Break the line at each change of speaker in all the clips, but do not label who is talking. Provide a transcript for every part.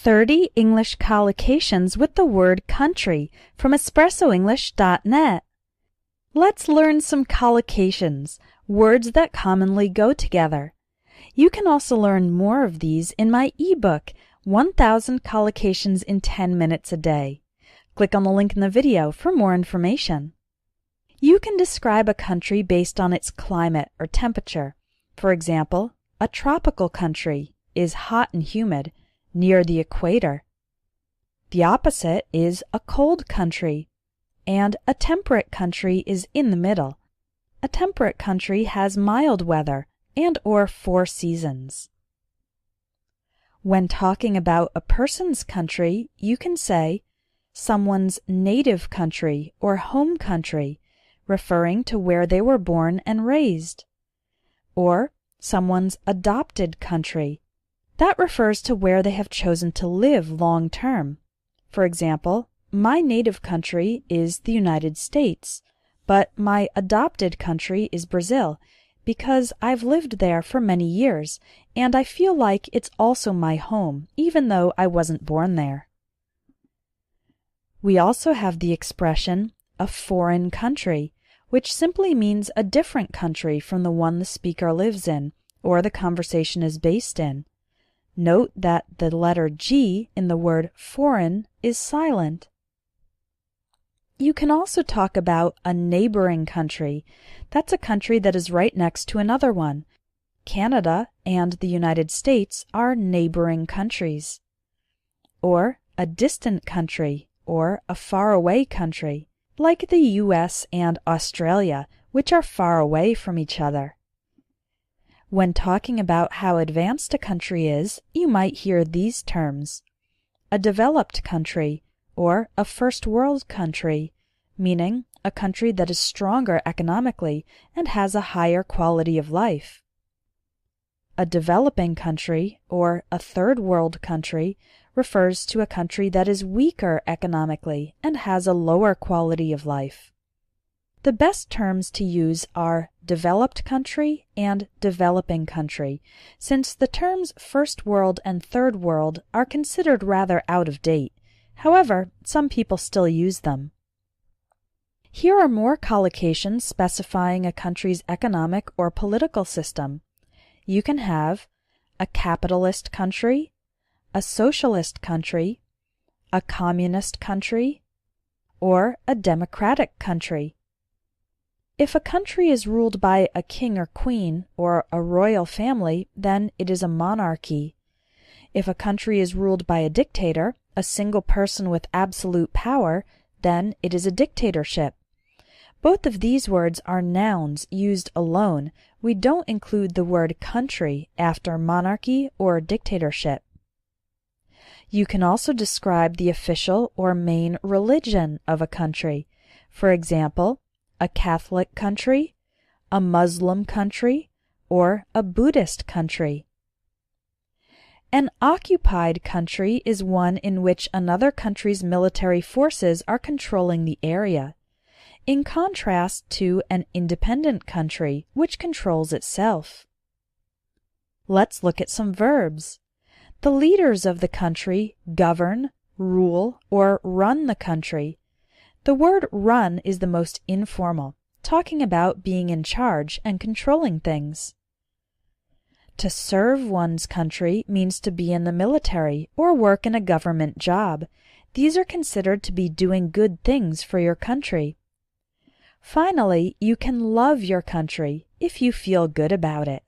30 English collocations with the word country from espressoenglish.net. Let's learn some collocations, words that commonly go together. You can also learn more of these in my ebook, 1000 Collocations in 10 Minutes a Day. Click on the link in the video for more information. You can describe a country based on its climate or temperature. For example, a tropical country is hot and humid, near the equator. The opposite is a cold country, and a temperate country is in the middle. A temperate country has mild weather and/or 4 seasons. When talking about a person's country, you can say someone's native country or home country, referring to where they were born and raised, or someone's adopted country. That refers to where they have chosen to live long term. For example, my native country is the United States, but my adopted country is Brazil because I've lived there for many years and I feel like it's also my home, even though I wasn't born there. We also have the expression a foreign country, which simply means a different country from the one the speaker lives in or the conversation is based in. Note that the letter G in the word foreign is silent. You can also talk about a neighboring country. That's a country that is right next to another one. Canada and the United States are neighboring countries. Or a distant country, or a faraway country, like the US and Australia, which are far away from each other. When talking about how advanced a country is, you might hear these terms: a developed country, or a first world country, meaning a country that is stronger economically and has a higher quality of life. A developing country, or a third world country, refers to a country that is weaker economically and has a lower quality of life. The best terms to use are developed country and developing country, since the terms first world and third world are considered rather out of date. However, some people still use them. Here are more collocations specifying a country's economic or political system. You can have a capitalist country, a socialist country, a communist country, or a democratic country. If a country is ruled by a king or queen or a royal family, then it is a monarchy. If a country is ruled by a dictator, a single person with absolute power, then it is a dictatorship. Both of these words are nouns used alone. We don't include the word country after monarchy or dictatorship. You can also describe the official or main religion of a country. For example, a Catholic country, a Muslim country, or a Buddhist country. An occupied country is one in which another country's military forces are controlling the area, in contrast to an independent country which controls itself. Let's look at some verbs. The leaders of the country govern, rule, or run the country. The word run is the most informal, talking about being in charge and controlling things. To serve one's country means to be in the military or work in a government job. These are considered to be doing good things for your country. Finally, you can love your country if you feel good about it.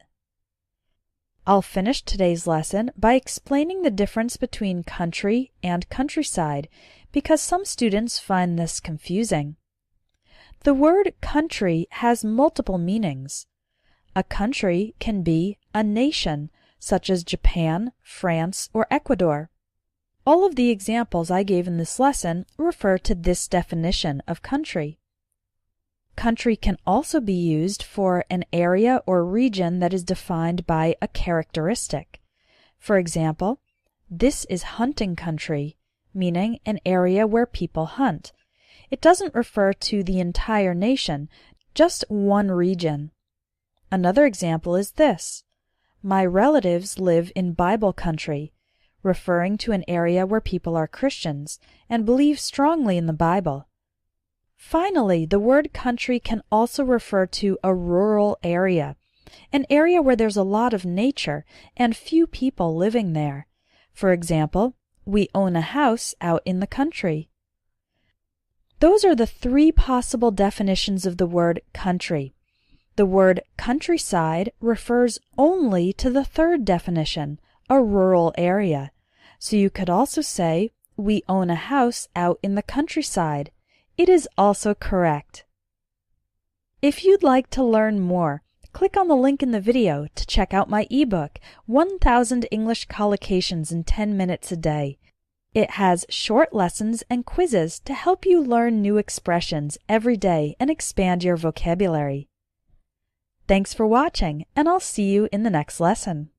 I'll finish today's lesson by explaining the difference between country and countryside, because some students find this confusing. The word country has multiple meanings. A country can be a nation, such as Japan, France, or Ecuador. All of the examples I gave in this lesson refer to this definition of country. Country can also be used for an area or region that is defined by a characteristic. For example, this is hunting country, meaning an area where people hunt. It doesn't refer to the entire nation, just one region. Another example is this: my relatives live in Bible country, referring to an area where people are Christians and believe strongly in the Bible. Finally, the word country can also refer to a rural area, an area where there's a lot of nature and few people living there. For example, we own a house out in the country. Those are the three possible definitions of the word country. The word countryside refers only to the third definition, a rural area. So you could also say, we own a house out in the countryside. It is also correct. If you'd like to learn more, click on the link in the video to check out my ebook, 1000 English Collocations in 10 Minutes a Day. It has short lessons and quizzes to help you learn new expressions every day and expand your vocabulary. Thanks for watching, and I'll see you in the next lesson.